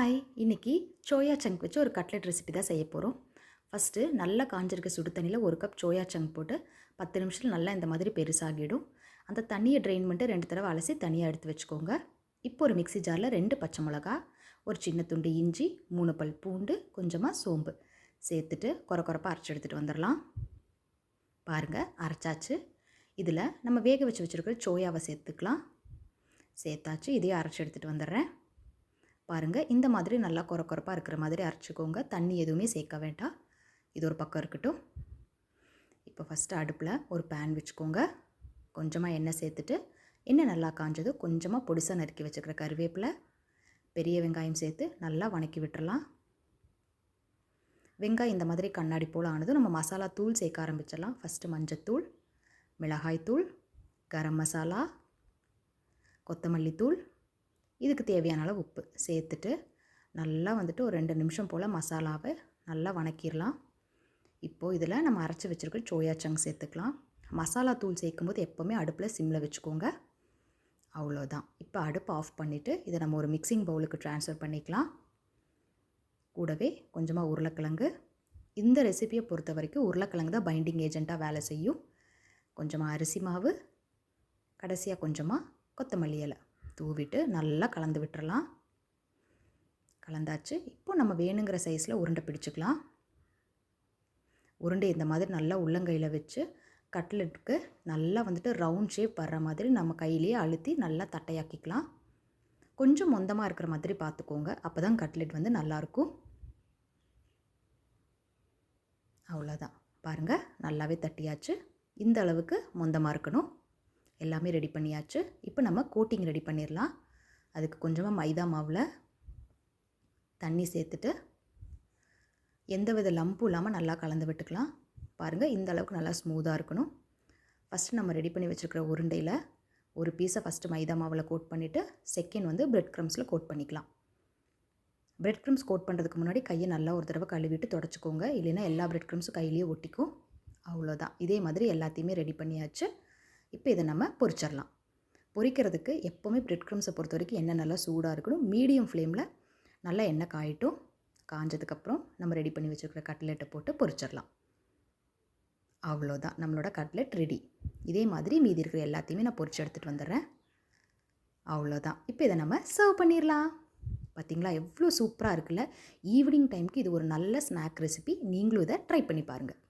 Hi, இன்னைக்கு soya chunk வச்சு ஒரு கட்லெட் ரெசிபி தான் செய்ய போகிறோம். ஃபஸ்ட்டு நல்லா காஞ்சிருக்க சுடு தண்ணியில் 1 கப் சோயா சங்க் போட்டு 10 நிமிஷத்தில் நல்லா இந்த மாதிரி பெருசாகிடும். அந்த தண்ணியை ட்ரெயின் பண்ணிட்டு 2 தடவை அலசி தனியாக எடுத்து வச்சுக்கோங்க. இப்போ ஒரு மிக்ஸி ஜாரில் 2 பச்சை மிளகா, ஒரு சின்ன துண்டு இஞ்சி, 3 பல் பூண்டு, கொஞ்சமாக சோம்பு சேர்த்துட்டு கொரப்பாக அரைச்சி எடுத்துகிட்டு வந்துடலாம். பாருங்கள், அரைச்சாச்சு. இதில் நம்ம வேக வச்சு வச்சுருக்கிற சோயாவை சேர்த்துக்கலாம். சேர்த்தாச்சு. இதையும் அரைச்சி எடுத்துகிட்டு வந்துடுறேன். பாருங்கள், இந்த மாதிரி நல்லா கொரப்பாக இருக்கிற மாதிரி அரைச்சிக்கோங்க. தண்ணி எதுவுமே சேர்க்க வேண்டாம். இது ஒரு பக்கம் இருக்கட்டும். இப்போ ஃபஸ்ட்டு அடுப்பில் ஒரு பேன் வச்சுக்கோங்க. கொஞ்சமாக எண்ணெய் சேர்த்துட்டு எண்ணெய் நல்லா காஞ்சது கொஞ்சமாக பொடிசாக நறுக்கி வச்சுக்கிற கருவேப்பிலை, பெரிய வெங்காயம் சேர்த்து நல்லா வணக்கி விட்டுறலாம். வெங்காயம் இந்த மாதிரி கண்ணாடி போல் ஆனதும் நம்ம மசாலா தூள் சேர்க்க ஆரம்பிச்சிடலாம். ஃபஸ்ட்டு மஞ்சத்தூள், மிளகாய்த்தூள், கரம் மசாலா, கொத்தமல்லி தூள், இதுக்கு தேவையான அளவு உப்பு சேர்த்துட்டு நல்லா ஒரு 2 நிமிஷம் போல் மசாலாவை நல்லா வணக்கிடலாம். இப்போது இதில் நம்ம அரைச்சி வச்சுருக்க சோயா சங்க் சேர்த்துக்கலாம். மசாலா தூள் சேர்க்கும்போது எப்போவுமே அடுப்பில் சிம்மில் வச்சுக்கோங்க. அவ்வளோதான். இப்போ அடுப்பு ஆஃப் பண்ணிவிட்டு இதை நம்ம ஒரு மிக்சிங் பவுலுக்கு ட்ரான்ஸ்ஃபர் பண்ணிக்கலாம். கூடவே கொஞ்சமாக உருளைக்கிழங்கு. இந்த ரெசிபியை பொறுத்த வரைக்கும் உருளைக்கிழங்கு தான் பைண்டிங் ஏஜெண்ட்டாக வேலை செய்யும். கொஞ்சமாக அரிசி மாவு, கடைசியாக கொஞ்சமாக கொத்தமல்லி இலை தூவிட்டு நல்லா கலந்து விட்டுறலாம். கலந்தாச்சு. இப்போ நம்ம வேணுங்கிற சைஸில் உருண்டை பிடிச்சிக்கலாம். உருண்டை இந்த மாதிரி நல்லா உள்ளங்கையில் வச்சு கட்லெட்டுக்கு நல்லா ரவுண்ட் ஷேப் வர்ற மாதிரி நம்ம கையிலேயே அழுத்தி நல்லா தட்டையாக்கிக்கலாம். கொஞ்சம் மொந்தமாக இருக்கிற மாதிரி பார்த்துக்கோங்க, அப்போ தான் கட்லெட் நல்லாயிருக்கும். அவ்வளோதான். பாருங்கள், நல்லாவே தட்டியாச்சு. இந்த அளவுக்கு மொந்தமாக இருக்கணும். எல்லாமே ரெடி பண்ணியாச்சு. இப்போ நம்ம கோட்டிங் ரெடி பண்ணிடலாம். அதுக்கு கொஞ்சமாக மைதா மாவில் தண்ணி சேர்த்துட்டு எந்த வித லம்பும் இல்லாமல் நல்லா கலந்து விட்டுக்கலாம். பாருங்கள், இந்த அளவுக்கு நல்லா ஸ்மூத்தாக இருக்கணும். ஃபஸ்ட்டு நம்ம ரெடி பண்ணி வச்சுருக்கிற உருண்டையில் ஒரு பீஸை ஃபஸ்ட்டு மைதா மாவில் கோட் பண்ணிவிட்டு செகண்ட் பிரெட் க்ரம்ஸில் கோட் பண்ணிக்கலாம். பிரெட் க்ரம்ஸ் கோட் பண்ணுறதுக்கு முன்னாடி கையை நல்லா ஒரு தடவை கழுவிட்டு தொடச்சிக்கோங்க, இல்லைன்னா எல்லா பிரெட் க்ரம்ஸும் கையிலேயே ஒட்டிக்கும். அவ்வளோதான். இதே மாதிரி எல்லாத்தையுமே ரெடி பண்ணியாச்சு. இப்போ இதை நம்ம பொரிச்சிடலாம். பொரிக்கிறதுக்கு எப்போவுமே பிரெட் க்ரம்ஸை பொறுத்த வரைக்கும் எண்ணெய் நல்லா சூடாக இருக்கணும். மீடியம் ஃப்ளேமில் நல்லா எண்ணெய் காயட்டும். காஞ்சதுக்கப்புறம் நம்ம ரெடி பண்ணி வச்சுருக்கிற கட்லெட்டை போட்டு பொரிச்சிடலாம். அவ்வளோதான், நம்மளோட கட்லெட் ரெடி. இதே மாதிரி மீதி இருக்கிற எல்லாத்தையுமே நான் பொரிச்சு எடுத்துகிட்டு வந்துடுறேன். அவ்வளோதான். இப்போ இதை நம்ம சர்வ் பண்ணிடலாம். பார்த்திங்களா, எவ்வளோ சூப்பராக இருக்குல்ல. ஈவினிங் டைமுக்கு இது ஒரு நல்ல ஸ்நாக் ரெசிபி. நீங்களும் இதை ட்ரை பண்ணி பாருங்கள்.